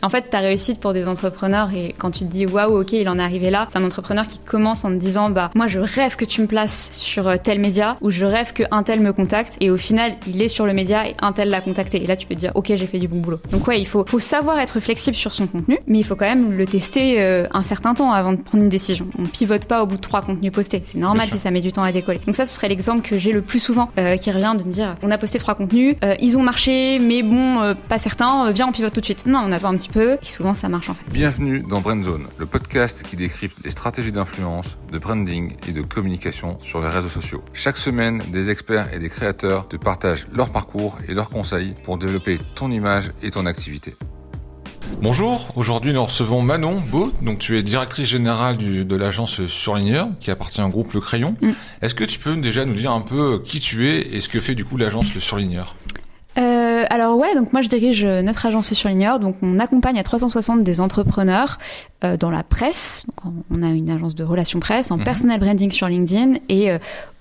En fait, ta réussite pour des entrepreneurs, et quand tu te dis waouh, ok, il en est arrivé là, c'est un entrepreneur qui commence en te disant moi je rêve que tu me places sur tel média, ou je rêve qu'un tel me contacte, et au final il est sur le média et un tel l'a contacté, et là tu peux te dire ok, j'ai fait du bon boulot. Donc ouais, il faut savoir être flexible sur son contenu, mais il faut quand même le tester un certain temps avant de prendre une décision. On pivote pas au bout de 3 contenus postés, c'est normal si ça met du temps à décoller. Donc ça, ce serait l'exemple que j'ai le plus souvent qui revient, de me dire on a posté 3 contenus, ils ont marché, mais bon, pas certains, viens on pivote tout de suite. Non, on attend un petit peu, et souvent ça marche en fait. Bienvenue dans Brandzone, le podcast qui décrypte les stratégies d'influence, de branding et de communication sur les réseaux sociaux. Chaque semaine, des experts et des créateurs te partagent leur parcours et leurs conseils pour développer ton image et ton activité. Bonjour, aujourd'hui nous recevons Manon Beau, donc tu es directrice générale de l'agence Surligneur qui appartient au groupe Le Crayon. Est-ce que tu peux déjà nous dire un peu qui tu es et ce que fait du coup l'agence Le Surligneur ? Alors ouais, donc moi je dirige notre agence Surligneur, donc on accompagne à 360 des entrepreneurs dans la presse. Donc on a une agence de relations presse, en personal branding sur LinkedIn, et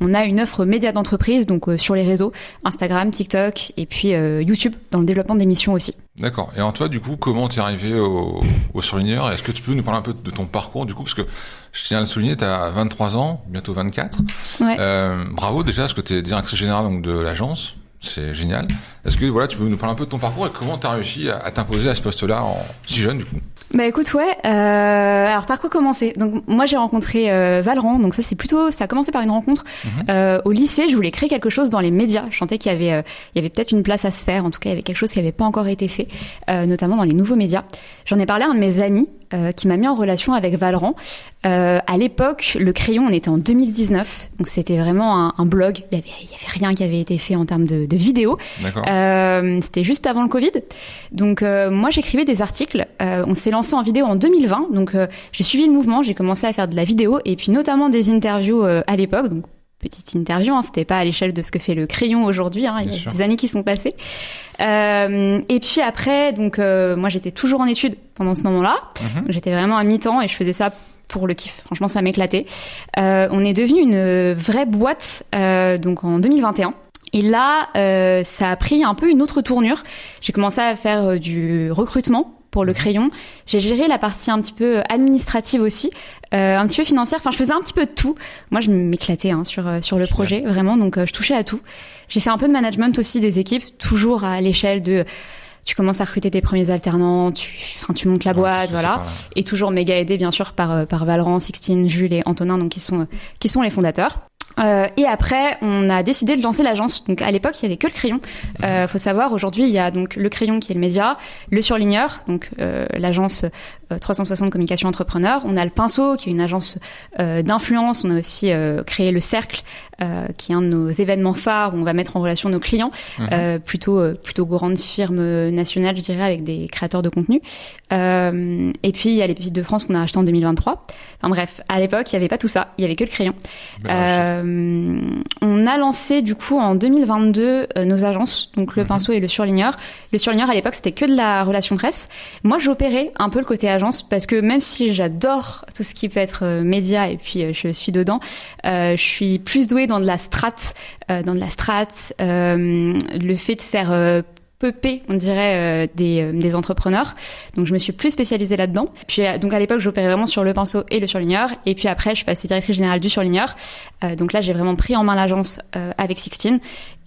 on a une offre média d'entreprise, donc sur les réseaux, Instagram, TikTok, et puis YouTube, dans le développement d'émissions aussi. D'accord. Et alors toi, du coup, comment t'es arrivé au Surligneur ? Est-ce que tu peux nous parler un peu de ton parcours, du coup, parce que je tiens à le souligner, t'as 23 ans, bientôt 24. Ouais. Bravo déjà, parce que t'es directrice générale donc de l'agence. C'est génial. Est-ce que voilà, tu peux nous parler un peu de ton parcours et comment t'as réussi à t'imposer à ce poste-là si jeune, du coup ? Bah écoute, ouais. Alors par quoi commencer ? Donc moi j'ai rencontré Valran. Donc ça a commencé par une rencontre au lycée. Je voulais créer quelque chose dans les médias. Je sentais qu'il y avait peut-être une place à se faire. En tout cas, il y avait quelque chose qui n'avait pas encore été fait, notamment dans les nouveaux médias. J'en ai parlé à un de mes amis qui m'a mis en relation avec Valran. À l'époque, Le Crayon, on était en 2019, donc c'était vraiment un blog. Il y avait rien qui avait été fait en termes de vidéos. D'accord. C'était juste avant le Covid. Donc moi j'écrivais des articles. On s'est lancé en vidéo en 2020, donc j'ai suivi le mouvement, j'ai commencé à faire de la vidéo et puis notamment des interviews à l'époque. Donc petite interview, c'était pas à l'échelle de ce que fait Le Crayon aujourd'hui, il y a des années qui sont passées. Et puis après, donc moi j'étais toujours en études pendant ce moment-là. Donc, j'étais vraiment à mi-temps et je faisais ça pour le kiff. Franchement, ça m'éclatait. On est devenu une vraie boîte donc en 2021. Et là, ça a pris un peu une autre tournure. J'ai commencé à faire du recrutement pour Le Crayon. J'ai géré la partie un petit peu administrative aussi, un petit peu financière. Enfin, je faisais un petit peu de tout. Moi, je m'éclatais sur le projet, vraiment. Donc, je touchais à tout. J'ai fait un peu de management aussi des équipes, toujours à l'échelle de... Tu commences à recruter tes premiers alternants, tu montes la boîte, voilà. Et toujours méga aidé, bien sûr, par Valran, Sixtine, Jules et Antonin, donc qui sont les fondateurs. Et après, on a décidé de lancer l'agence. Donc à l'époque, il y avait que Le Crayon. Faut savoir, aujourd'hui, il y a donc Le Crayon qui est le média, Le Surligneur, donc l'agence 360 communication entrepreneur. On a Le Pinceau qui est une agence d'influence. On a aussi créé Le Cercle, qui est un de nos événements phares où on va mettre en relation nos clients, plutôt grandes firmes nationales, je dirais, avec des créateurs de contenu. Et puis il y a les Pépites de France qu'on a acheté en 2023. Enfin bref, à l'époque, il y avait pas tout ça. Il y avait que Le Crayon. On a lancé du coup en 2022 nos agences, donc Le Pinceau et Le Surligneur. Le Surligneur à l'époque c'était que de la relation presse. Moi j'opérais un peu le côté agence parce que même si j'adore tout ce qui peut être média et puis je suis dedans, je suis plus douée dans de la strat, le fait de faire peupé, on dirait, des entrepreneurs. Donc, je me suis plus spécialisée là-dedans. Puis, donc, à l'époque, j'opérais vraiment sur Le Pinceau et Le Surligneur. Et puis après, je suis passée directrice générale du Surligneur. Donc là, j'ai vraiment pris en main l'agence avec Sixtine.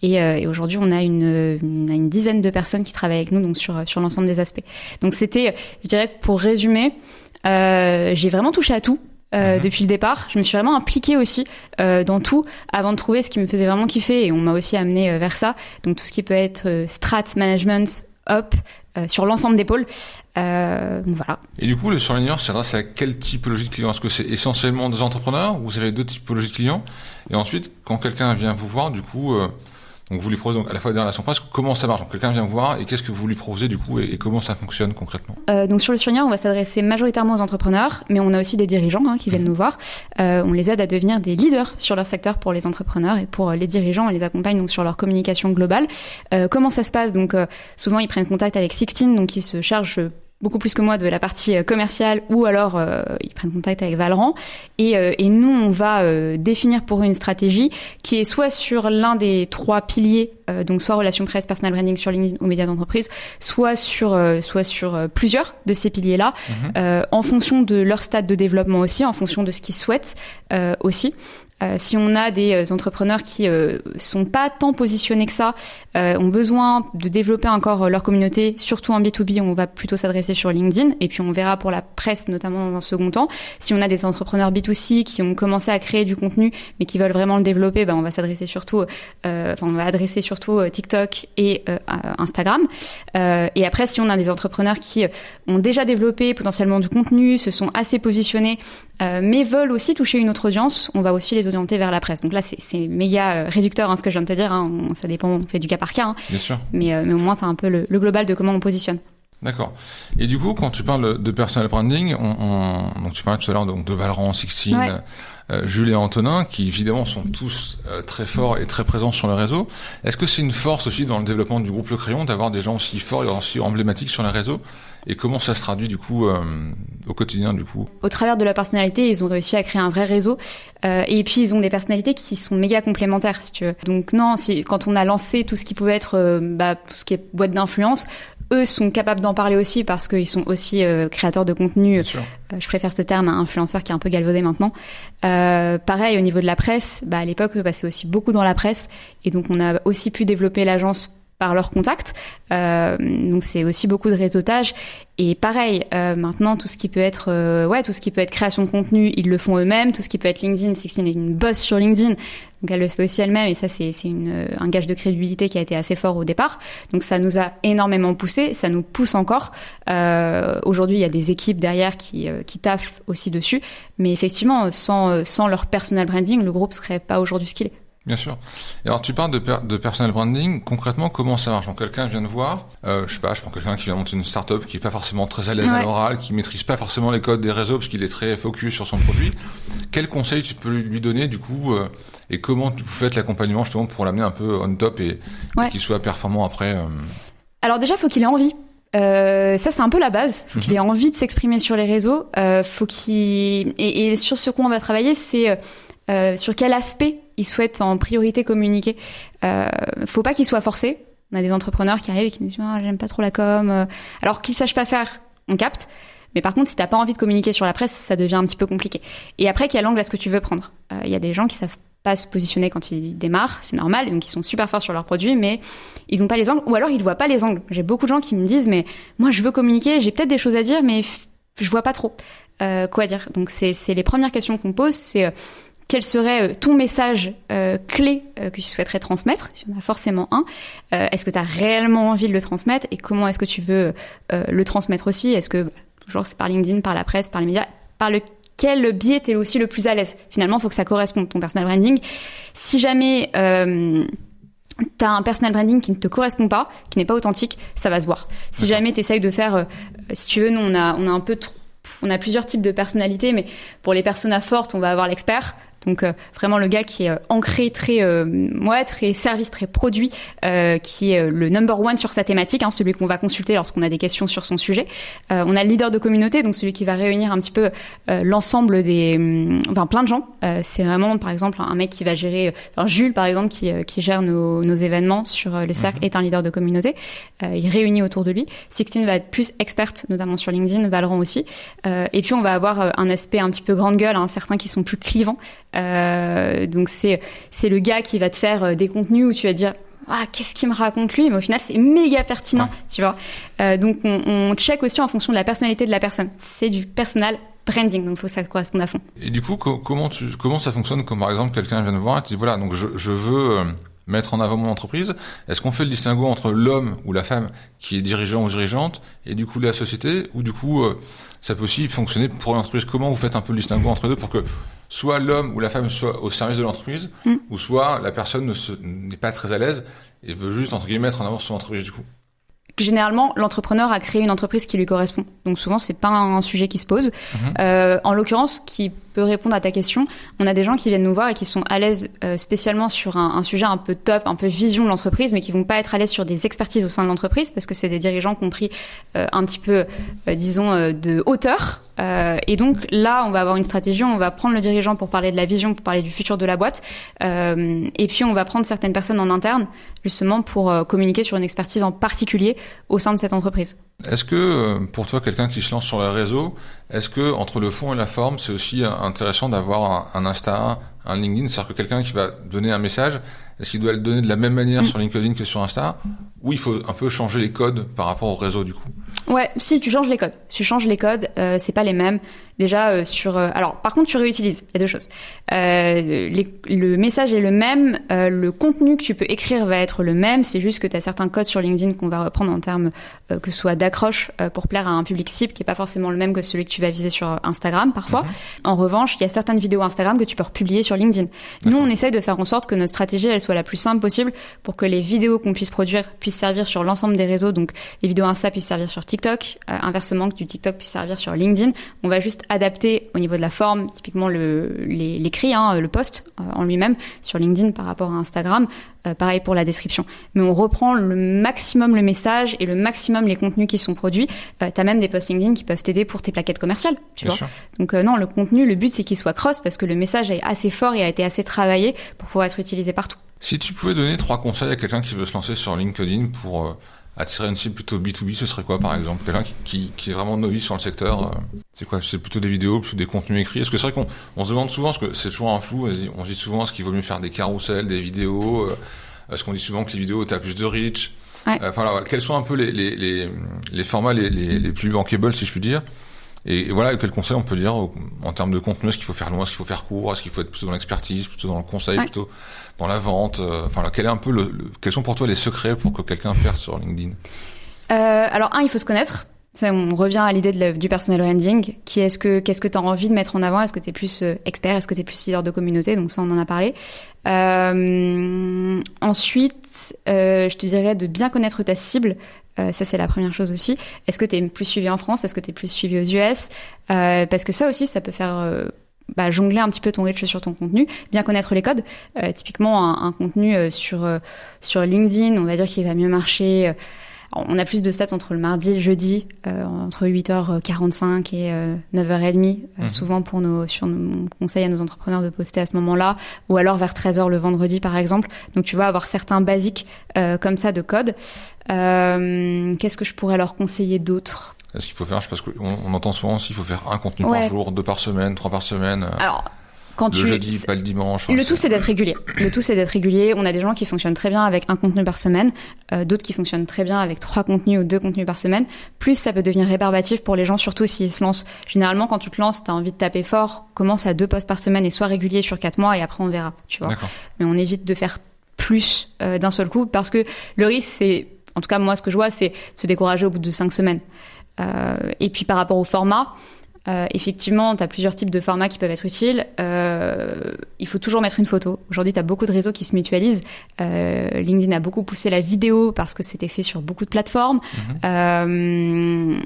Et aujourd'hui, on a une dizaine de personnes qui travaillent avec nous, donc sur l'ensemble des aspects. Donc, c'était, je dirais que pour résumer, j'ai vraiment touché à tout. Depuis le départ, je me suis vraiment impliquée aussi dans tout avant de trouver ce qui me faisait vraiment kiffer, et on m'a aussi amenée vers ça. Donc tout ce qui peut être strat, management, sur l'ensemble des pôles. Voilà. Et du coup, Le Surligneur s'adresse à quelle typologie de clients ? Est-ce que c'est essentiellement des entrepreneurs ou vous avez d'autres typologies de clients ? Et ensuite, quand quelqu'un vient vous voir, du coup, donc vous lui proposez donc à la fois des relations presse, comment ça marche ? Donc quelqu'un vient vous voir et qu'est-ce que vous lui proposez du coup et comment ça fonctionne concrètement ? Donc sur Le Surligneur, on va s'adresser majoritairement aux entrepreneurs, mais on a aussi des dirigeants qui viennent nous voir. On les aide à devenir des leaders sur leur secteur pour les entrepreneurs, et pour les dirigeants, on les accompagne donc sur leur communication globale. Comment ça se passe ? Donc souvent ils prennent contact avec Sixtine, donc qui se charge beaucoup plus que moi de la partie commerciale, ou alors ils prennent contact avec Valorant, et nous on va définir pour eux une stratégie qui est soit sur l'un des 3 piliers, donc soit relation presse, personal branding sur LinkedIn ou médias d'entreprise, soit sur plusieurs de ces piliers-là, en fonction de leur stade de développement aussi, en fonction de ce qu'ils souhaitent aussi. Si on a des entrepreneurs qui sont pas tant positionnés que ça, ont besoin de développer encore leur communauté, surtout en B2B, on va plutôt s'adresser sur LinkedIn, et puis on verra pour la presse notamment dans un second temps. Si on a des entrepreneurs B2C qui ont commencé à créer du contenu mais qui veulent vraiment le développer, on va s'adresser surtout, on va adresser surtout TikTok et Instagram. Et après, si on a des entrepreneurs qui ont déjà développé potentiellement du contenu, se sont assez positionnés, mais veulent aussi toucher une autre audience, on va aussi les orienter vers la presse. Donc là, c'est méga réducteur, ce que je viens de te dire. Ça dépend, on fait du cas par cas. Bien sûr. Mais au moins, tu as un peu le global de comment on positionne. D'accord. Et du coup, quand tu parles de personal branding, donc tu parlais tout à l'heure de Valorant, Sixteen, Jules et Antonin, qui évidemment sont tous très forts et très présents sur le réseau. Est-ce que c'est une force aussi dans le développement du groupe Le Crayon d'avoir des gens aussi forts et aussi emblématiques sur les réseaux? Et comment ça se traduit du coup au quotidien du coup? Au travers de leur personnalité, ils ont réussi à créer un vrai réseau. Et puis ils ont des personnalités qui sont méga complémentaires, si tu veux. Donc non, quand on a lancé tout ce qui pouvait être tout ce qui est boîte d'influence, eux sont capables d'en parler aussi parce qu'ils sont aussi créateurs de contenu. Je préfère ce terme à influenceur qui est un peu galvaudé maintenant. Pareil, au niveau de la presse, à l'époque, c'est aussi beaucoup dans la presse. Et donc, on a aussi pu développer l'agence par leurs contacts. Donc, c'est aussi beaucoup de réseautage. Et pareil, maintenant, tout ce qui peut être création de contenu, ils le font eux-mêmes. Tout ce qui peut être LinkedIn, Sixteen est une boss sur LinkedIn. Donc, elle le fait aussi elle-même. Et ça, c'est un gage de crédibilité qui a été assez fort au départ. Donc, ça nous a énormément poussé. Ça nous pousse encore. Aujourd'hui, il y a des équipes derrière qui taffent aussi dessus. Mais effectivement, sans leur personal branding, le groupe serait pas aujourd'hui ce qu'il est. Bien sûr. Et alors, tu parles de personal branding. Concrètement, comment ça marche? Donc, quelqu'un vient de voir, je prends quelqu'un qui vient monter une start-up qui est pas forcément très à l'aise à l'oral, qui maîtrise pas forcément les codes des réseaux parce qu'il est très focus sur son produit. Quel conseil tu peux lui donner, du coup, et comment vous faites l'accompagnement, justement, pour l'amener un peu on top et qu'il soit performant après? Alors, déjà, faut qu'il ait envie. Ça, c'est un peu la base. Faut qu'il ait envie de s'exprimer sur les réseaux. Faut et sur ce quoi on va travailler, c'est, sur quel aspect ils souhaitent en priorité communiquer. Faut pas qu'ils soient forcés. On a des entrepreneurs qui arrivent et qui nous disent j'aime pas trop la com. Alors qu'ils sachent pas faire, on capte. Mais par contre, si t'as pas envie de communiquer sur la presse, ça devient un petit peu compliqué. Et après, quel angle est-ce que tu veux prendre? Il y a des gens qui savent pas se positionner quand ils démarrent, c'est normal, donc ils sont super forts sur leurs produits, mais ils ont pas les angles, ou alors ils voient pas les angles. J'ai beaucoup de gens qui me disent mais moi je veux communiquer, j'ai peut-être des choses à dire, mais je vois pas trop quoi dire. Donc c'est les premières questions qu'on pose, c'est quel serait ton message clé que tu souhaiterais transmettre, si on a forcément un. Est-ce que tu as réellement envie de le transmettre et comment est-ce que tu veux le transmettre aussi? Est-ce que, toujours c'est par LinkedIn, par la presse, par les médias, par quel biais t'es aussi le plus à l'aise? Finalement, il faut que ça corresponde, ton personal branding. Si jamais t'as un personal branding qui ne te correspond pas, qui n'est pas authentique, ça va se voir. Si jamais t'essayes de faire... si tu veux, nous, on a plusieurs types de personnalités, mais pour les personas fortes, on va avoir l'expert. Donc vraiment le gars qui est ancré très service, très produit, qui est le number one sur sa thématique, celui qu'on va consulter lorsqu'on a des questions sur son sujet. On a le leader de communauté, donc celui qui va réunir un petit peu l'ensemble plein de gens. C'est vraiment par exemple un mec qui va gérer, Jules par exemple qui gère nos événements sur le cercle est un leader de communauté. Il réunit autour de lui. Sixteen va être plus experte, notamment sur LinkedIn, Valorant aussi. Et puis on va avoir un aspect un petit peu grande gueule, certains qui sont plus clivants. Donc c'est le gars qui va te faire des contenus où tu vas dire qu'est-ce qu'il me raconte lui, mais au final c'est méga pertinent, tu vois. Donc on check aussi en fonction de la personnalité de la personne. C'est du personal branding, donc il faut que ça corresponde à fond. Et du coup comment ça fonctionne quand par exemple quelqu'un vient te voir et te dit voilà, donc je veux mettre en avant mon entreprise? Est-ce qu'on fait le distinguo entre l'homme ou la femme qui est dirigeant ou dirigeante et du coup la société, ou du coup ça peut aussi fonctionner pour l'entreprise? Comment vous faites un peu le distinguo entre les deux pour que soit l'homme ou la femme soit au service de l'entreprise, ou soit la personne n'est pas très à l'aise et veut juste, entre guillemets, mettre en avant son entreprise du coup? Généralement, l'entrepreneur a créé une entreprise qui lui correspond. Donc souvent, c'est pas un sujet qui se pose. En l'occurrence, qui peux répondre à ta question. On a des gens qui viennent nous voir et qui sont à l'aise spécialement sur un sujet un peu top, un peu vision de l'entreprise, mais qui vont pas être à l'aise sur des expertises au sein de l'entreprise parce que c'est des dirigeants qui ont pris un petit peu, de hauteur. Et donc là, on va avoir une stratégie, on va prendre le dirigeant pour parler de la vision, pour parler du futur de la boîte, et puis on va prendre certaines personnes en interne justement pour communiquer sur une expertise en particulier au sein de cette entreprise. Est-ce que pour toi, quelqu'un qui se lance sur les réseaux, est-ce que entre le fond et la forme, c'est aussi intéressant d'avoir un Insta, un LinkedIn, c'est-à-dire que quelqu'un qui va donner un message, est-ce qu'il doit le donner de la même manière sur LinkedIn que sur Insta, ou il faut un peu changer les codes par rapport au réseau du coup? Ouais, si tu changes les codes. C'est pas les mêmes. Déjà alors par contre tu réutilises. Il y a deux choses. Le message est le même, le contenu que tu peux écrire va être le même. C'est juste que tu as certains codes sur LinkedIn qu'on va reprendre en termes que ce soit d'accroche pour plaire à un public cible qui est pas forcément le même que celui que tu vas viser sur Instagram parfois. En revanche, il y a certaines vidéos Instagram que tu peux republier sur LinkedIn. Nous, on essaye de faire en sorte que notre stratégie elle soit la plus simple possible pour que les vidéos qu'on puisse produire puissent servir sur l'ensemble des réseaux. Donc les vidéos Insta puissent servir sur TikTok, inversement que du TikTok puisse servir sur LinkedIn. On va juste adapter au niveau de la forme, typiquement l'écrit, le post en lui-même sur LinkedIn par rapport à Instagram. Pareil pour la description. Mais on reprend le maximum le message et le maximum les contenus qui sont produits. T'as même des posts LinkedIn qui peuvent t'aider pour tes plaquettes commerciales, tu vois. Donc non, le contenu, le but c'est qu'il soit cross parce que le message est assez fort et a été assez travaillé pour pouvoir être utilisé partout. Si tu pouvais donner 3 conseils à quelqu'un qui veut se lancer sur LinkedIn pour attirer une cible plutôt B2B, ce serait quoi par exemple? Quelqu'un qui est vraiment novice sur le secteur, c'est quoi? C'est plutôt des vidéos, plutôt des contenus écrits? Est-ce que c'est vrai qu'on se demande souvent, parce que c'est toujours un flou, on se dit souvent est-ce qu'il vaut mieux faire des carousels, des vidéos, est-ce qu'on dit souvent que les vidéos t'as plus de reach? Ouais. Quels sont un peu les formats les plus bankable si je puis dire? Et voilà, quel conseil on peut dire en termes de contenu? Est-ce qu'il faut faire long, est-ce qu'il faut faire court, est-ce qu'il faut être plutôt dans l'expertise, plutôt dans le conseil, plutôt dans la vente? Quels sont pour toi les secrets pour que quelqu'un perce sur LinkedIn? Alors il faut se connaître. Ça, on revient à l'idée du personal branding. Qu'est-ce que tu as envie de mettre en avant? Est-ce que tu es plus expert? Est-ce que tu es plus leader de communauté? Donc ça, on en a parlé. Ensuite, je te dirais de bien connaître ta cible. Ça, c'est la première chose aussi. Est-ce que tu es plus suivi en France? Est-ce que tu es plus suivi aux US? Parce que ça aussi, ça peut faire jongler un petit peu ton reach sur ton contenu. Bien connaître les codes. Typiquement, un contenu sur LinkedIn, on va dire qu'il va mieux marcher. On a plus de stats entre le mardi et le jeudi, entre 8h45 et 9h30, souvent sur nos conseils à nos entrepreneurs de poster à ce moment-là, ou alors vers 13h le vendredi par exemple. Donc tu vas avoir certains basiques comme ça de code. Qu'est-ce que je pourrais leur conseiller d'autre? Est-ce qu'il faut faire, parce qu'on entend souvent s'il faut faire un contenu par jour, 2 par semaine, 3 par semaine. Alors, le jeudi, pas le dimanche. Le tout, c'est d'être régulier. On a des gens qui fonctionnent très bien avec un contenu par semaine, d'autres qui fonctionnent très bien avec 3 contenus ou 2 contenus par semaine. Plus, ça peut devenir rébarbatif pour les gens, surtout s'ils se lancent. Généralement, quand tu te lances, t'as envie de taper fort, commence à 2 posts par semaine et sois régulier sur 4 mois et après on verra, tu vois. D'accord. Mais on évite de faire plus d'un seul coup parce que le risque, c'est, en tout cas moi, ce que je vois, c'est de se décourager au bout de 5 semaines. Et puis par rapport au format, effectivement, tu as plusieurs types de formats qui peuvent être utiles. Il faut toujours mettre une photo. Aujourd'hui, tu as beaucoup de réseaux qui se mutualisent. LinkedIn a beaucoup poussé la vidéo parce que c'était fait sur beaucoup de plateformes. Mais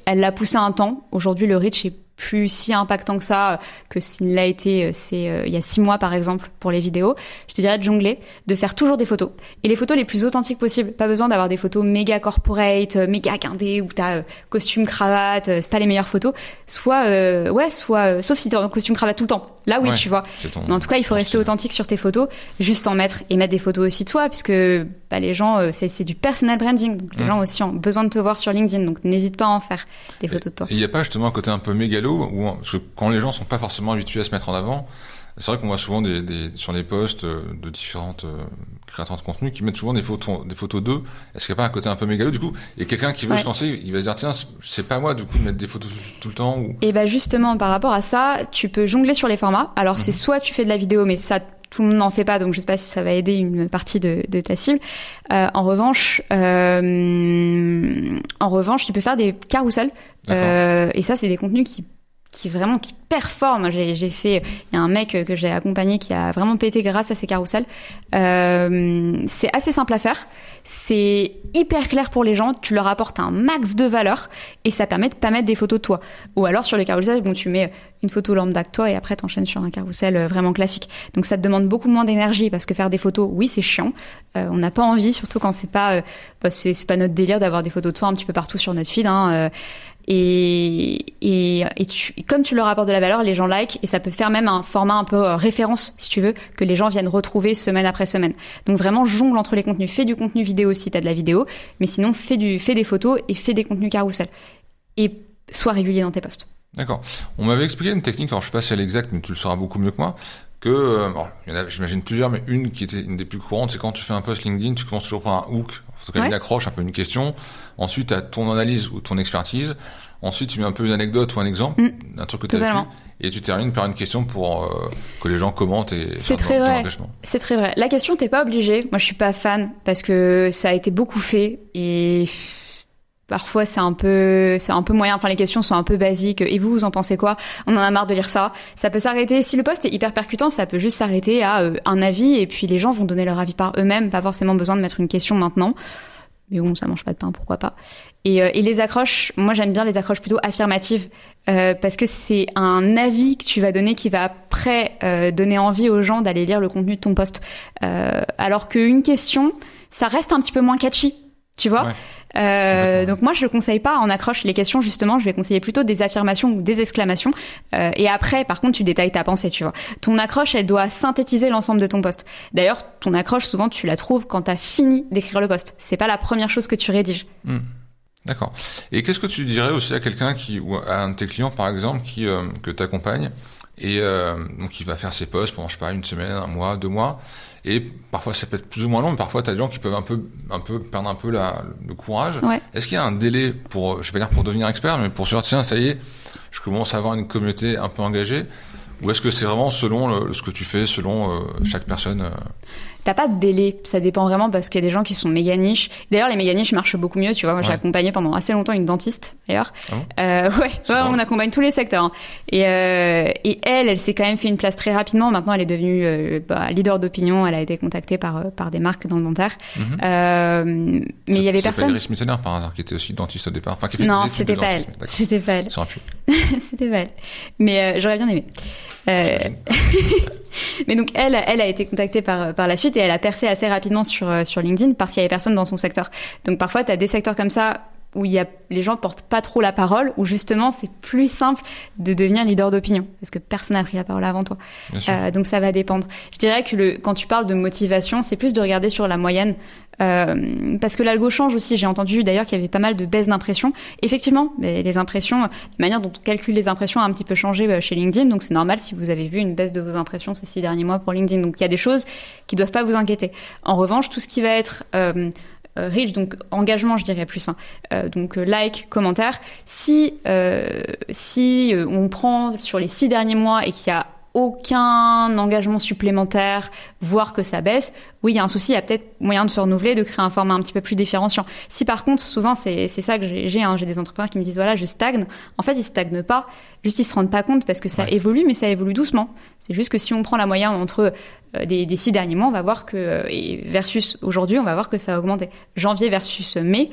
elle l'a poussé un temps. Aujourd'hui, le reach est plus si impactant que ça que s'il l'a été il y a 6 mois par exemple pour les vidéos. Je te dirais de jongler, de faire toujours des photos et les photos les plus authentiques possibles. Pas besoin d'avoir des photos méga corporate, méga guindées où t'as costume cravate, c'est pas les meilleures photos. Soit sauf si t'es en costume cravate tout le temps. Là oui, tu vois. Mais en tout cas, il faut rester authentique sur tes photos, juste en mettre et mettre des photos aussi de toi puisque les gens c'est du personal branding. Donc les gens aussi ont besoin de te voir sur LinkedIn. Donc n'hésite pas à en faire des photos de toi. Et il y a pas justement un côté un peu mégalo parce que quand les gens sont pas forcément habitués à se mettre en avant, c'est vrai qu'on voit souvent sur les posts de différentes créateurs de contenu qui mettent souvent des photos d'eux. Est-ce qu'il n'y a pas un côté un peu mégalo du coup? Et quelqu'un qui veut se lancer, il va se dire tiens, c'est pas moi du coup de mettre des photos tout le temps ou... Et justement par rapport à ça, tu peux jongler sur les formats. Alors c'est soit tu fais de la vidéo, mais ça tout le monde n'en fait pas, donc je sais pas si ça va aider une partie de ta cible. En revanche, tu peux faire des carousels. Et ça, c'est des contenus qui qui performe. J'ai fait, il y a un mec que j'ai accompagné qui a vraiment pété grâce à ces carousels. C'est assez simple à faire. C'est hyper clair pour les gens. Tu leur apportes un max de valeur et ça permet de pas mettre des photos de toi. Ou alors sur les carousels, bon, tu mets une photo lambda de toi et après t'enchaînes sur un carrousel vraiment classique. Donc ça te demande beaucoup moins d'énergie parce que faire des photos, oui, c'est chiant. On n'a pas envie, surtout quand c'est pas notre délire d'avoir des photos de toi un petit peu partout sur notre feed. Comme tu leur apportes de la valeur, les gens like et ça peut faire même un format un peu référence, si tu veux, que les gens viennent retrouver semaine après semaine. Donc vraiment jongle entre les contenus, fais du contenu vidéo si t'as de la vidéo, mais sinon fais des photos et fais des contenus carousel. Et sois régulier dans tes posts. D'accord. On m'avait expliqué une technique, alors je sais pas si elle est exacte, mais tu le sauras beaucoup mieux que moi, que, il y en a, j'imagine plusieurs, mais une qui était une des plus courantes, c'est quand tu fais un post LinkedIn, tu commences toujours par un hook, en tout cas une accroche, un peu une question, ensuite tu as ton analyse ou ton expertise, ensuite tu mets un peu une anecdote ou un exemple, un truc que tu as vécu, et tu termines par une question pour que les gens commentent et c'est très vrai. C'est très vrai. La question, t'es pas obligé. Moi, je suis pas fan parce que ça a été beaucoup fait et parfois c'est un peu moyen. Enfin, les questions sont un peu basiques. Et vous en pensez quoi? On en a marre de lire ça. Ça peut s'arrêter. Si le post est hyper percutant, ça peut juste s'arrêter à un avis et puis les gens vont donner leur avis par eux-mêmes. Pas forcément besoin de mettre une question maintenant. Mais bon, ça mange pas de pain, pourquoi pas. Et les accroches, moi j'aime bien les accroches plutôt affirmatives parce que c'est un avis que tu vas donner qui va après donner envie aux gens d'aller lire le contenu de ton post. Alors qu'une question, ça reste un petit peu moins catchy, tu vois. Donc moi je le conseille pas en accroche les questions, justement je vais conseiller plutôt des affirmations ou des exclamations et après par contre tu détailles ta pensée, tu vois. Ton accroche elle doit synthétiser l'ensemble de ton post. D'ailleurs ton accroche souvent tu la trouves quand t'as fini d'écrire le post, c'est pas la première chose que tu rédiges. D'accord. Et qu'est-ce que tu dirais aussi à quelqu'un ou à un de tes clients par exemple que t'accompagnes et donc il va faire ses posts pendant je sais pas une semaine, un mois, 2 mois. Et parfois ça peut être plus ou moins long, mais parfois t'as des gens qui peuvent un peu perdre un peu le courage. Est-ce qu'il y a un délai pour, je vais pas dire pour devenir expert, mais pour se dire tiens ça y est, je commence à avoir une communauté un peu engagée, ou est-ce que c'est vraiment selon ce que tu fais, selon chaque personne? T'as pas de délai, ça dépend vraiment parce qu'il y a des gens qui sont méga niches. D'ailleurs, les méga niches marchent beaucoup mieux, tu vois. Moi, j'ai accompagné pendant assez longtemps une dentiste, d'ailleurs. On accompagne tous les secteurs. Hein. Et elle s'est quand même fait une place très rapidement. Maintenant, elle est devenue leader d'opinion. Elle a été contactée par des marques dans le dentaire. Mais il y avait personne. C'est pas Iris Mittener par hasard qui était aussi dentiste au départ. Enfin, qui fait non, des études c'était de pas elle. C'était pas elle. C'était pas elle. Mais j'aurais bien aimé. Mais donc elle a été contactée par la suite et elle a percé assez rapidement sur LinkedIn parce qu'il y avait personne dans son secteur. Donc parfois t'as des secteurs comme ça où les gens portent pas trop la parole, où justement c'est plus simple de devenir leader d'opinion parce que personne n'a pris la parole avant toi. Donc ça va dépendre. Je dirais que quand tu parles de motivation, c'est plus de regarder sur la moyenne. Parce que l'algo change aussi. J'ai entendu d'ailleurs qu'il y avait pas mal de baisses d'impressions. Effectivement, mais les impressions, la manière dont on calcule les impressions a un petit peu changé chez LinkedIn. Donc c'est normal si vous avez vu une baisse de vos impressions ces 6 derniers mois pour LinkedIn. Donc il y a des choses qui doivent pas vous inquiéter. En revanche, tout ce qui va être reach, donc engagement, je dirais plus. Donc like, commentaire. Si on prend sur les 6 derniers mois et qu'il y a aucun engagement supplémentaire, voire que ça baisse, oui, il y a un souci, il y a peut-être moyen de se renouveler, de créer un format un petit peu plus différenciant. Si par contre, souvent, c'est ça que j'ai des entrepreneurs qui me disent, voilà, je stagne. En fait, ils stagnent pas, juste ils se rendent pas compte parce que ça évolue, mais ça évolue doucement. C'est juste que si on prend la moyenne entre des 6 derniers mois, on va voir que, versus aujourd'hui, on va voir que ça a augmenté. Janvier versus mai,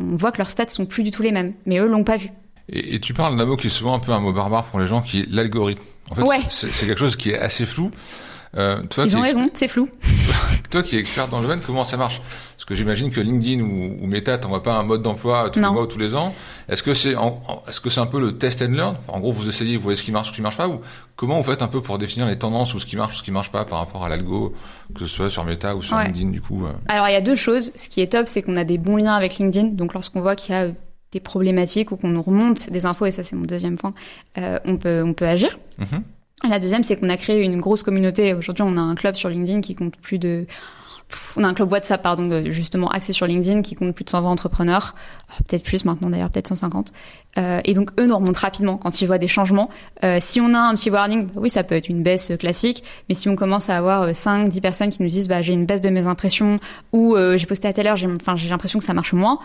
on voit que leurs stats sont plus du tout les mêmes, mais eux l'ont pas vu. Et tu parles d'un mot qui est souvent un peu un mot barbare pour les gens, qui est l'algorithme. En fait, c'est quelque chose qui est assez flou. Toi, ils ont raison, c'est flou. Toi qui es expert dans le domaine, comment ça marche? Parce que j'imagine que LinkedIn ou Meta t'envoie pas un mode d'emploi tous les mois ou tous les ans. Est-ce que c'est un peu le test and learn? Enfin, en gros, vous essayez, vous voyez ce qui marche, ce qui marche pas, ou comment vous faites un peu pour définir les tendances ou ce qui marche pas par rapport à l'algo, que ce soit sur Meta ou sur LinkedIn du coup? Alors il y a 2 choses. Ce qui est top, c'est qu'on a des bons liens avec LinkedIn. Donc lorsqu'on voit qu'il y a des problématiques ou qu'on nous remonte des infos, et ça c'est mon deuxième point, on peut agir. La deuxième, c'est qu'on a créé une grosse communauté. Aujourd'hui, on a un club sur LinkedIn qui compte on a un club WhatsApp, justement axé sur LinkedIn qui compte plus de 120 entrepreneurs, peut-être plus maintenant d'ailleurs, peut-être 150. Et donc eux nous remontent rapidement quand ils voient des changements. Si on a un petit warning, oui, ça peut être une baisse classique, mais si on commence à avoir 5-10 personnes qui nous disent j'ai une baisse de mes impressions ou j'ai posté à telle heure, j'ai l'impression que ça marche moins.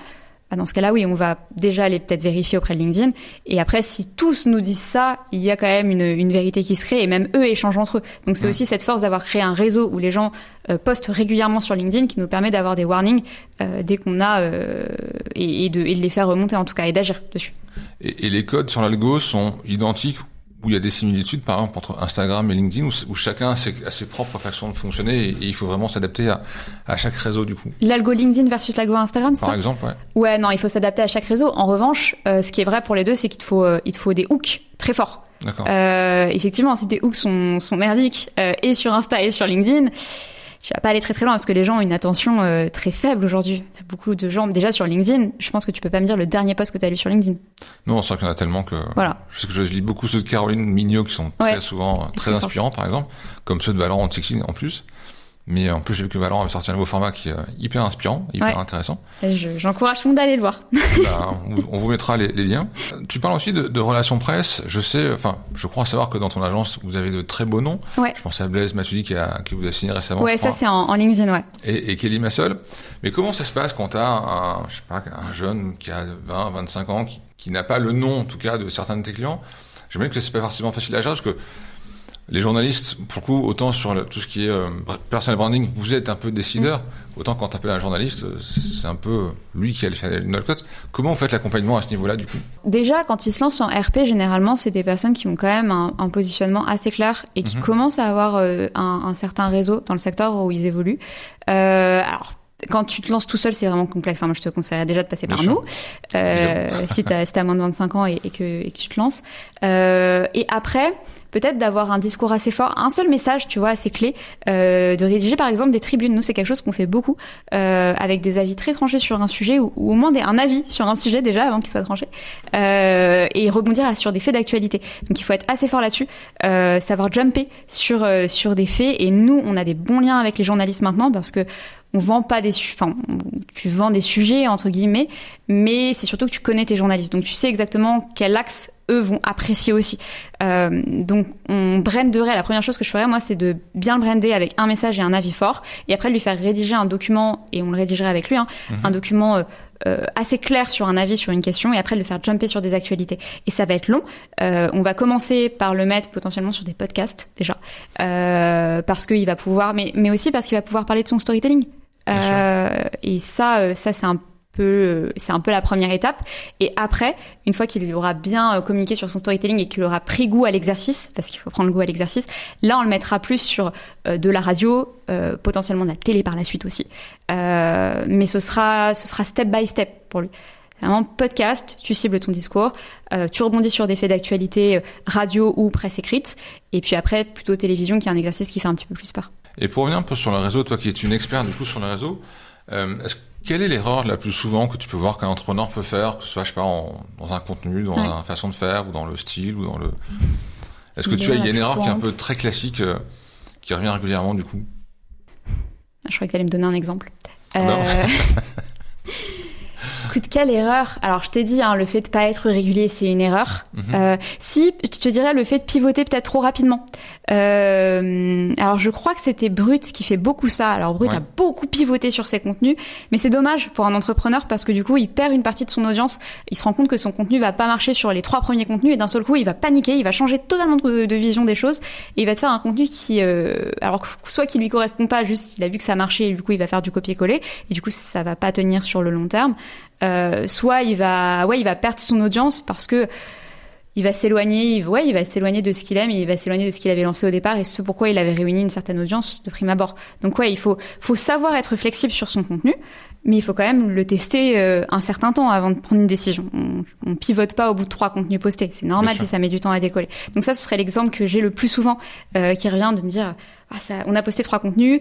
dans ce cas-là, oui, on va déjà aller peut-être vérifier auprès de LinkedIn. Et après, si tous nous disent ça, il y a quand même une vérité qui se crée et même eux échangent entre eux. Donc c'est aussi cette force d'avoir créé un réseau où les gens postent régulièrement sur LinkedIn qui nous permet d'avoir des warnings dès qu'on a et de les faire remonter en tout cas et d'agir dessus. Et les codes sur l'algo sont identiques où il y a des similitudes, par exemple, entre Instagram et LinkedIn, où chacun a ses propres façons de fonctionner et il faut vraiment s'adapter à chaque réseau, du coup. L'algo LinkedIn versus l'algo Instagram, c'est ça ? Par exemple, ouais. Ouais, non, il faut s'adapter à chaque réseau. En revanche, ce qui est vrai pour les deux, c'est qu'il te faut des hooks très forts. D'accord. Effectivement, si tes hooks sont merdiques, et sur Insta et sur LinkedIn, tu vas pas aller très très loin parce que les gens ont une attention très faible aujourd'hui. T'as beaucoup de gens, déjà sur LinkedIn, je pense que tu peux pas me dire le dernier post que t'as lu sur LinkedIn. Non, c'est vrai qu'il y en a tellement que... Voilà. Je sais que je lis beaucoup ceux de Caroline Mignot qui sont très souvent très inspirants, par exemple, comme ceux de Valorant Tixin en plus. Mais en plus, j'ai vu que Valorant avait sorti un nouveau format qui est hyper inspirant, hyper intéressant. J'encourage tout le monde à aller le voir. On vous mettra les liens. Tu parles aussi de relations presse. Je crois savoir que dans ton agence, vous avez de très beaux noms. Ouais. Je pense à Blaise Massudi qui vous a signé récemment. Ouais, ça c'est en LinkedIn, ouais. Et Kelly Massol. Mais comment ça se passe quand t'as un jeune qui a 20, 25 ans, qui n'a pas le nom, en tout cas, de certains de tes clients? J'imagine que c'est pas forcément facile à gérer parce que les journalistes, pour le coup, autant sur tout ce qui est personal branding, vous êtes un peu décideur, autant quand t'appelles un journaliste, c'est un peu lui qui a le no-cut. Comment vous faites l'accompagnement à ce niveau-là, du coup ? Déjà, quand ils se lancent en RP, généralement, c'est des personnes qui ont quand même un positionnement assez clair et qui commencent à avoir un certain réseau dans le secteur où ils évoluent. Alors, quand tu te lances tout seul, c'est vraiment complexe. Moi, je te conseillerais déjà de passer par nous, si t'as moins de 25 ans et que tu te lances. Et après, peut-être d'avoir un discours assez fort, un seul message, tu vois, assez clé, de rédiger par exemple des tribunes. Nous, c'est quelque chose qu'on fait beaucoup, avec des avis très tranchés sur un sujet ou au moins un avis sur un sujet déjà avant qu'il soit tranché, et rebondir sur des faits d'actualité. Donc, il faut être assez fort là-dessus, savoir jumper sur des faits. Et nous, on a des bons liens avec les journalistes maintenant parce que on vend pas tu vends des sujets entre guillemets, mais c'est surtout que tu connais tes journalistes, donc tu sais exactement quel axe eux vont apprécier aussi. Donc on branderait. La première chose que je ferais moi, c'est de bien le brander avec un message et un avis fort, et après de lui faire rédiger un document, et on le rédigerait avec lui, un document assez clair sur un avis, sur une question, et après de le faire jumper sur des actualités. Et ça va être long. On va commencer par le mettre potentiellement sur des podcasts déjà, parce qu'il va pouvoir, mais aussi parce qu'il va pouvoir parler de son storytelling. Et ça c'est un peu la première étape. Et après, une fois qu'il aura bien communiqué sur son storytelling et qu'il aura pris goût à l'exercice, parce qu'il faut prendre goût à l'exercice, là on le mettra plus sur de la radio, potentiellement de la télé par la suite aussi. Mais ce sera step by step pour lui. C'est vraiment podcast, tu cibles ton discours, tu rebondis sur des faits d'actualité, radio ou presse écrite, et puis après plutôt télévision, qui est un exercice qui fait un petit peu plus peur. Et pour revenir un peu sur le réseau, toi qui es une experte du coup sur le réseau, quelle est l'erreur la plus souvent que tu peux voir qu'un entrepreneur peut faire, que ce soit, je sais pas, dans un contenu, dans la façon de faire, ou dans le style, ou dans le... Est-ce que il y a une erreur qui est un peu très classique, qui revient régulièrement du coup ? Je croyais que tu allais me donner un exemple. Écoute, quelle erreur. Alors, je t'ai dit, le fait de pas être régulier, c'est une erreur. Si, je te dirais le fait de pivoter peut-être trop rapidement. Alors, je crois que c'était Brut qui fait beaucoup ça. Alors, Brut a beaucoup pivoté sur ses contenus, mais c'est dommage pour un entrepreneur parce que du coup, il perd une partie de son audience. Il se rend compte que son contenu va pas marcher sur les 3 premiers contenus et d'un seul coup, il va paniquer, il va changer totalement de vision des choses et il va te faire un contenu qui, alors, soit qui lui correspond pas, juste il a vu que ça marchait et du coup, il va faire du copier-coller et du coup, ça va pas tenir sur le long terme. Soit il va perdre son audience parce que il va s'éloigner, il va s'éloigner de ce qu'il aime et il va s'éloigner de ce qu'il avait lancé au départ et ce pourquoi il avait réuni une certaine audience de prime abord. Donc il faut savoir être flexible sur son contenu, mais il faut quand même le tester un certain temps avant de prendre une décision. On pivote pas au bout de 3 contenus postés, c'est normal si ça met du temps à décoller. Donc ça, ce serait l'exemple que j'ai le plus souvent qui revient de me dire on a posté 3 contenus,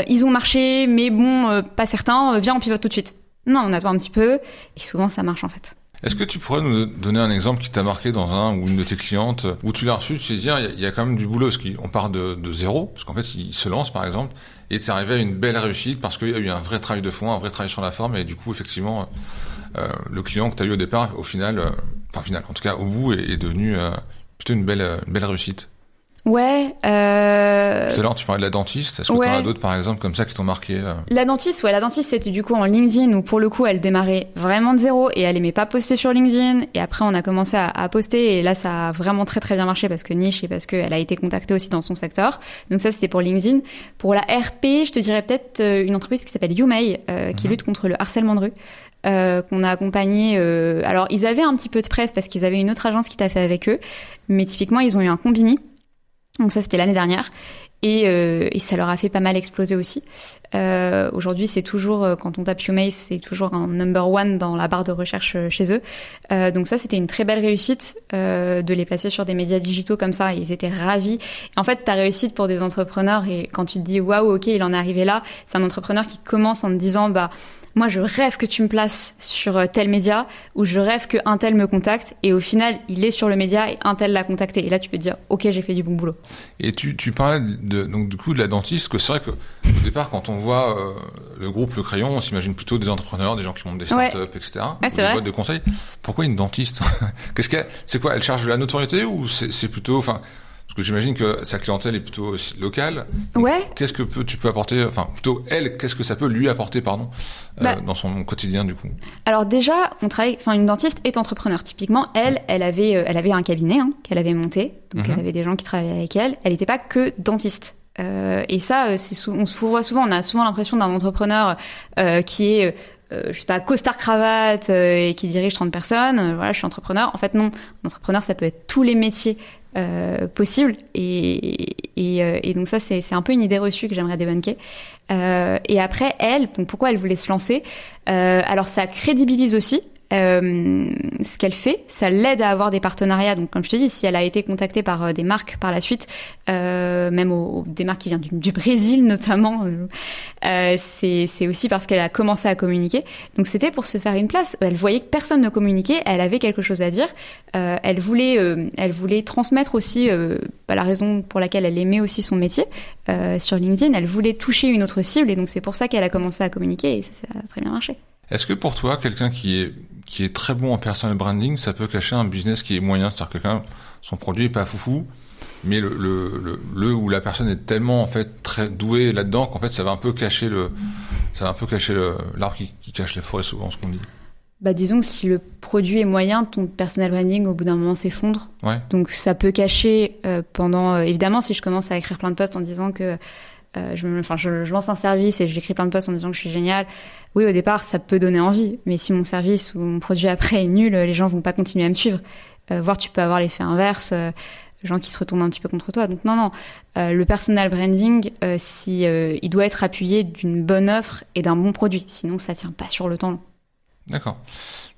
ils ont marché, mais bon, pas certains, viens on pivote tout de suite. Non, on attend un petit peu, et souvent ça marche en fait. Est-ce que tu pourrais nous donner un exemple qui t'a marqué dans un ou une de tes clientes, où tu l'as reçu, tu sais dire, il y a quand même du boulot, parce qu'on part de zéro, parce qu'en fait, il se lance par exemple, et t'es arrivé à une belle réussite, parce qu'il y a eu un vrai travail de fond, un vrai travail sur la forme, et du coup, effectivement, le client que t'as eu au départ, au final, en tout cas, au bout, est devenu plutôt une belle réussite. Ouais. Tout à l'heure, tu parlais de la dentiste. Est-ce que tu en as Ouais. d'autres, par exemple, comme ça, qui t'ont marqué La dentiste, c'était du coup en LinkedIn où pour le coup elle démarrait vraiment de zéro et elle aimait pas poster sur LinkedIn. Et après on a commencé à poster et là ça a vraiment très très bien marché parce que niche et parce qu'elle a été contactée aussi dans son secteur. Donc ça c'était pour LinkedIn. Pour la RP, je te dirais peut-être une entreprise qui s'appelle YouMay qui lutte contre le harcèlement de rue. Qu'on a accompagné. Alors ils avaient un petit peu de presse parce qu'ils avaient une autre agence qui t'a fait avec eux, mais typiquement ils ont eu un Combini. Donc ça c'était l'année dernière et ça leur a fait pas mal exploser aussi. Aujourd'hui c'est toujours quand on tape YouMay c'est toujours un number one dans la barre de recherche chez eux. Donc ça c'était une très belle réussite de les placer sur des médias digitaux comme ça. Ils étaient ravis. En fait ta réussite pour des entrepreneurs et quand tu te dis waouh ok il en est arrivé là, c'est un entrepreneur qui commence en te disant bah moi, je rêve que tu me places sur tel média ou je rêve qu'un tel me contacte et au final, il est sur le média et un tel l'a contacté. Et là, tu peux te dire, ok, j'ai fait du bon boulot. Et tu parlais donc du coup de la dentiste, que c'est vrai que au départ, quand on voit le groupe Le Crayon, on s'imagine plutôt des entrepreneurs, des gens qui montent des startups, etc. Ouais, ou c'est des vrai. boîtes de conseil. Pourquoi une dentiste? C'est quoi? Elle cherche de la notoriété ou c'est plutôt, enfin, parce que j'imagine que sa clientèle est plutôt locale. Donc, Ouais. qu'est-ce que tu peux apporter, enfin, plutôt elle, qu'est-ce que ça peut lui apporter, dans son quotidien, du coup? Alors déjà, une dentiste est entrepreneur. Typiquement, elle avait un cabinet qu'elle avait monté. Donc, elle avait des gens qui travaillaient avec elle. Elle n'était pas que dentiste. Et ça, on se voit souvent. On a souvent l'impression d'un entrepreneur qui est je sais pas, costard cravate et qui dirige 30 personnes. Voilà, je suis entrepreneur. En fait, non. Un entrepreneur, ça peut être tous les métiers possibles. Et donc ça, c'est un peu une idée reçue que j'aimerais débunker. Et après, donc pourquoi elle voulait se lancer alors, ça crédibilise aussi. Ce qu'elle fait, ça l'aide à avoir des partenariats. Donc, comme je te dis, si elle a été contactée par des marques par la suite, même des marques qui viennent du Brésil notamment, c'est aussi parce qu'elle a commencé à communiquer. Donc, c'était pour se faire une place. Elle voyait que personne ne communiquait. Elle avait quelque chose à dire. Elle voulait transmettre aussi la raison pour laquelle elle aimait aussi son métier sur LinkedIn. Elle voulait toucher une autre cible et donc c'est pour ça qu'elle a commencé à communiquer et ça a très bien marché. Est-ce que pour toi, quelqu'un qui est très bon en personal branding, ça peut cacher un business qui est moyen? C'est-à-dire son produit est pas foufou, mais le ou la personne est tellement, en fait, très douée là-dedans qu'en fait, ça va un peu cacher l'arbre qui cache la forêt, souvent, ce qu'on dit. Bah, disons que si le produit est moyen, ton personal branding, au bout d'un moment, s'effondre. Ouais. Donc, ça peut cacher évidemment, si je commence à écrire plein de posts en disant que je lance un service et j'écris plein de posts en disant que je suis géniale. Oui, au départ, ça peut donner envie. Mais si mon service ou mon produit après est nul, les gens vont pas continuer à me suivre. Voire tu peux avoir l'effet inverse, gens qui se retournent un petit peu contre toi. Donc non. Le personal branding, il doit être appuyé d'une bonne offre et d'un bon produit. Sinon, ça tient pas sur le temps long. D'accord.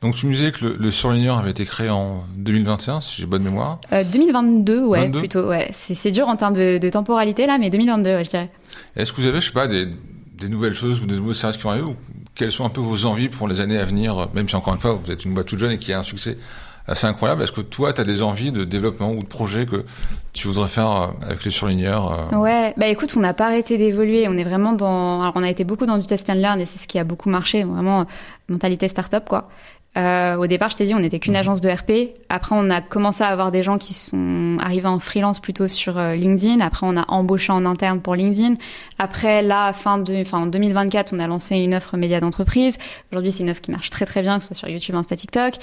Donc tu me disais que le surligneur avait été créé en 2021, si j'ai bonne mémoire. 2022, ouais, 22? plutôt. Ouais. C'est dur en termes de temporalité là, mais 2022, ouais, je dirais. Est-ce que vous avez, je sais pas, des nouvelles choses ou des nouveaux services qui vont arriver, ou quelles sont un peu vos envies pour les années à venir, même si encore une fois vous êtes une boîte toute jeune et qui a un succès assez incroyable. Est-ce que toi, tu as des envies de développement ou de projets que tu voudrais faire avec les surligneurs Ouais, bah écoute, on n'a pas arrêté d'évoluer. On est vraiment alors on a été beaucoup dans du test and learn et c'est ce qui a beaucoup marché. Vraiment, mentalité start-up, quoi. Au départ, je t'ai dit, on n'était qu'une agence de RP. Après, on a commencé à avoir des gens qui sont arrivés en freelance plutôt sur LinkedIn. Après, on a embauché en interne pour LinkedIn. Après, là, en 2024, on a lancé une offre média d'entreprise. Aujourd'hui, c'est une offre qui marche très très bien, que ce soit sur YouTube, Insta, TikTok.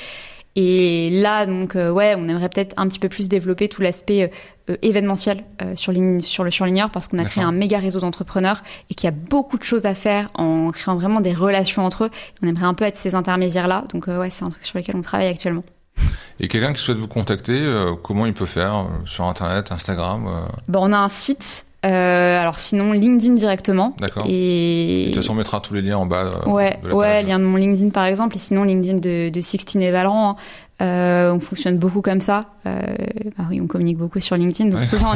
Et là, donc, on aimerait peut-être un petit peu plus développer tout l'aspect événementiel sur le surligneur parce qu'on a créé un méga réseau d'entrepreneurs et qu'il y a beaucoup de choses à faire en créant vraiment des relations entre eux. On aimerait un peu être ces intermédiaires-là. Donc, c'est un truc sur lequel on travaille actuellement. Et quelqu'un qui souhaite vous contacter, comment il peut faire sur Internet, Instagram On a un site. Alors sinon LinkedIn directement. D'accord. Et de toute façon on mettra tous les liens en bas. De la page. Lien de mon LinkedIn par exemple, et sinon LinkedIn de Sixtine et Valran. On fonctionne beaucoup comme ça. Oui, on communique beaucoup sur LinkedIn, donc souvent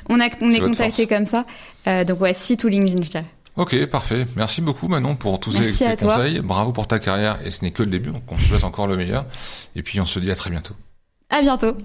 on est contacté comme ça. Donc site ou LinkedIn, je dirais. Ok, parfait. Merci beaucoup Manon pour tous ces conseils. Bravo pour ta carrière et ce n'est que le début, donc on te souhaite encore le meilleur. Et puis on se dit à très bientôt. À bientôt.